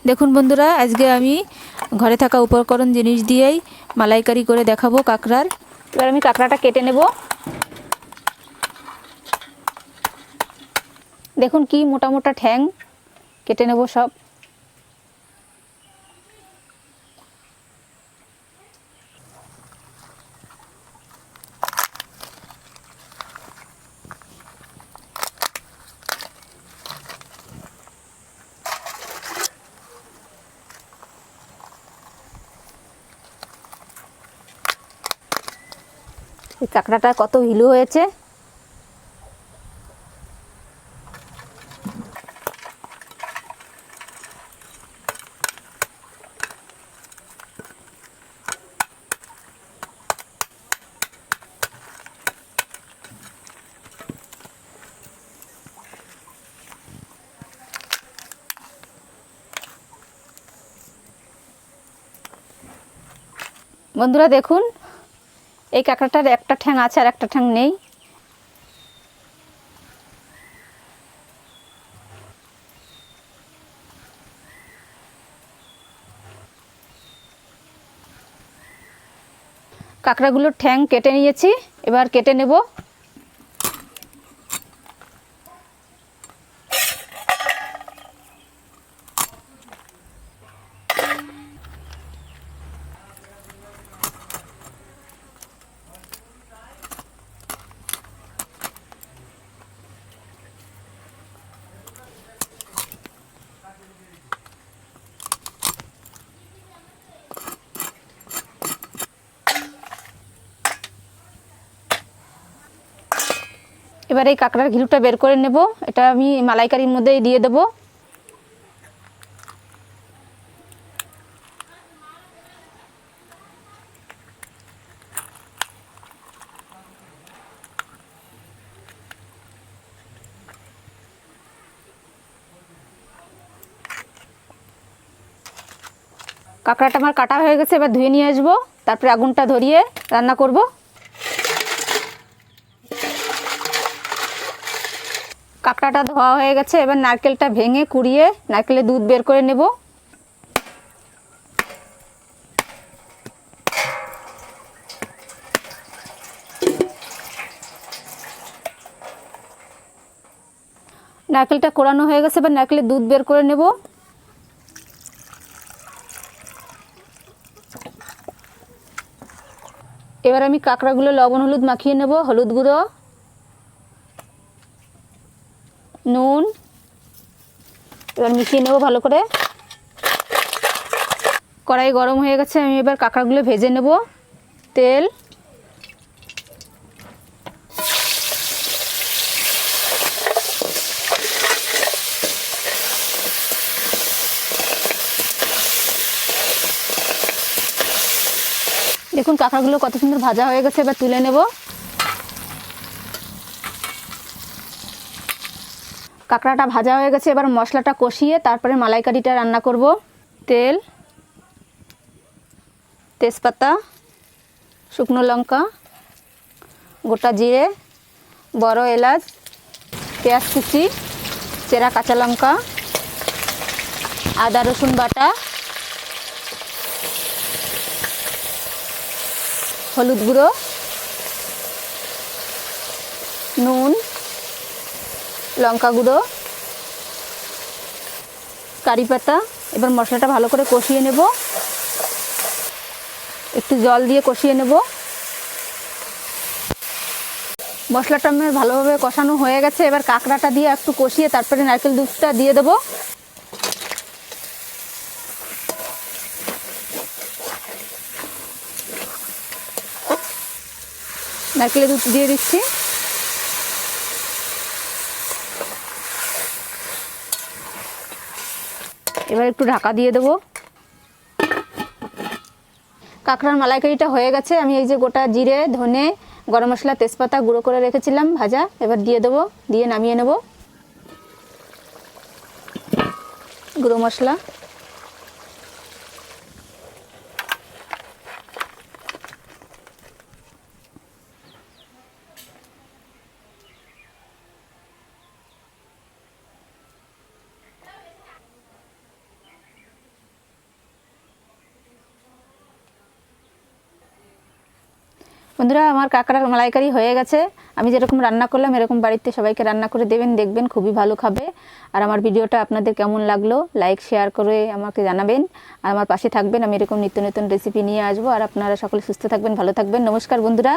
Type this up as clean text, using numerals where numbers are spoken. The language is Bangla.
দেখুন বন্ধুরা, আজকে আমি ঘরে থাকা উপকরণ জিনিস দিয়েই মালাইকারি করে দেখাবো কাঁকড়ার। এবার আমি কাঁকড়াটা কেটে নেব। দেখুন কি মোটা মোটা ঠ্যাং, কেটে নেব সব। এই কাঁকড়াটা কত হিলু হয়েছে। বন্ধুরা দেখুন, এই কাঁকড়াটার একটা ঠ্যাং আছে আর একটা ঠ্যাং নেই। কাঁকড়াগুলোর ঠ্যাং কেটে নিয়েছি, এবার কেটে নেব। এবার এই কাঁকড়ার ঘিলুটা বের করে নেব। এটা আমি মালাইকারির মধ্যেই দিয়ে দেব। কাঁকড়াটা আমার কাটা হয়ে গেছে, এবার ধুয়ে নিয়ে আসবো, তারপরে আগুনটা ধরিয়ে রান্না করব। কাঁকড়াটা ধোয়া হয়ে গেছে, এবার নারকেলটা ভেঙে কুড়িয়ে নারকেলের দুধ বের করে নেব। নারকেলটা কোড়ানো হয়ে গেছে, এবার নারকেলের দুধ বের করে নেব। এবার আমি কাঁকড়াগুলো লবণ হলুদ মাখিয়ে নেব। হলুদ গুঁড়ো, নুন, এবার মিশিয়ে নেব ভালো করে। কড়াই গরম হয়ে গেছে, আমি এবার কাঁকড়াগুলো ভেজে নেব। তেল, দেখুন কাঁকড়াগুলো কত সুন্দর ভাজা হয়ে গেছে, এবার তুলে নেব। কাঁকড়াটা ভাজা হয়ে গেছে, এবার মশলাটা কষিয়ে তারপরে মালাইকারিটা রান্না করব। তেল, তেজপাতা, শুকনো লঙ্কা, গোটা জিরে, বড় এলাচ, পেঁয়াজ কুচি, চেরা কাঁচা লঙ্কা, আদা রসুন বাটা, হলুদ গুঁড়ো, নুন, লঙ্কা গুঁড়ো, কারি পাতা। এবার মশলাটা ভালো করে কষিয়ে নেব। একটু জল দিয়ে কষিয়ে নেব। মশলাটা আমার ভালোভাবে কষানো হয়ে গেছে, এবার কাঁকড়াটা দিয়ে একটু কষিয়ে তারপরে নারকেল দুধটা দিয়ে দেব। নারকেলের দুধ দিয়ে দিচ্ছি। এবার একটু ঢাকা দিয়ে দেব। কাঁকড়ার মালাইকারিটা হয়ে গেছে। আমি এই যে গোটা জিরে, ধনে, গরম মশলা, তেজপাতা গুঁড়ো করে রেখেছিলাম ভাজা, এবার দিয়ে দেবো, দিয়ে নামিয়ে নেব। গুঁড়ো মশলা, বন্ধুরা, আমার কাঁকড়ার মালাইকারি হয়ে গেছে। আমি যেরকম রান্না করলাম এরকম বাড়িতে সবাইকে রান্না করে দেবেন, দেখবেন খুবই ভালো খাবে। আর আমার ভিডিওটা আপনাদের কেমন লাগলো লাইক শেয়ার করে আমাকে জানাবেন, আর আমার পাশে থাকবেন। আমি এরকম নিত্য নতুন রেসিপি নিয়ে আসবো। আর আপনারা সকলে সুস্থ থাকবেন, ভালো থাকবেন। নমস্কার বন্ধুরা।